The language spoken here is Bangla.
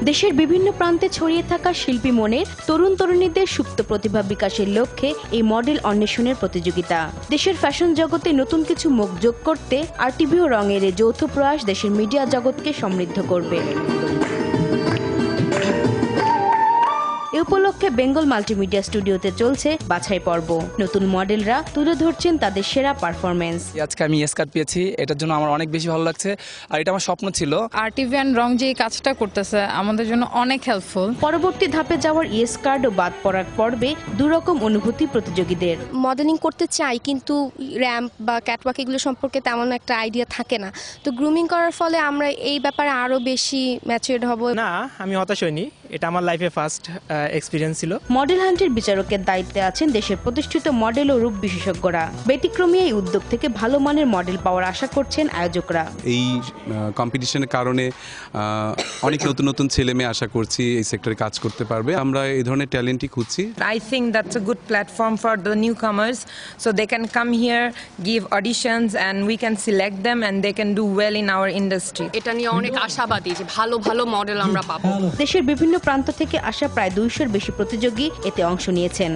দেশের বিভিন্ন প্রান্তে ছড়িয়ে থাকা শিল্পী মনের তরুণ তরুণীদের সুপ্ত প্রতিভা বিকাশের লক্ষ্যে এই মডেল অন্বেষণের প্রতিযোগিতা। দেশের ফ্যাশন জগতে নতুন কিছু মুখ যোগ করতে RTV ও রঙের এই যৌথ প্রয়াস দেশের মিডিয়া জগৎকে সমৃদ্ধ করবে। এ উপলক্ষে বেঙ্গল মাল্টিমিডিয়া স্টুডিওতে চলছে বাছাই পর্ব। নতুন মডেলরা তুলে ধরছেন তাদের সেরা পারফরমেন্স। আজকে আমি স্কার্ট পেয়েছি, এটার জন্য আমার অনেক বেশি ভালো লাগছে, আর এটা আমার স্বপ্ন ছিল। RTV and রং যে কাজটা করতেছে আমাদের জন্য অনেক হেল্পফুল। পরবর্তী ধাপে যাওয়ার স্কার্ট ও বাদ পড়ার পর্বে দুরকম অনুভূতি প্রতিযোগীদের। মডেলিং করতে চাই কিন্তু র্যাম্প বা ক্যাটওয়াক এগুলো সম্পর্কে তেমন একটা আইডিয়া থাকে না, তো গ্রুমিং করার ফলে আমরা এই ব্যাপারে আরো বেশি ম্যাচিউরড হব। না, আমি হতাশ হইনি, এটা আমার লাইফে ফার্স্ট এক্সপিরিয়েন্স ছিল। মডেল হান্টের বিচারকের দায়িত্বে আছেন দেশের প্রতিষ্ঠিত মডেল ও রূপ বিশেষজ্ঞরা। ব্যতিক্রমী এই উদ্যোগ থেকে ভালো মানের মডেল পাওয়ার আশা করছেন আয়োজকরা। এই কম্পিটিশনের কারণে অনেক নতুন নতুন ছেলে মেয়ে আশা করছি এই সেক্টরে কাজ করতে পারবে। আমরা এই ধরনের ট্যালেন্টই খুঁজছি। I think that's a good platform for the newcomers, so they can come here, give auditions, and we can select them, and they can do well in our industry. এটা নিয়ে অনেক আশাবাদী যে ভালো ভালো মডেল আমরা পাবো। দেশের বিভিন্ন প্রান্ত থেকে আসা প্রায় 200-র বেশি প্রতিযোগী এতে অংশ নিয়েছেন।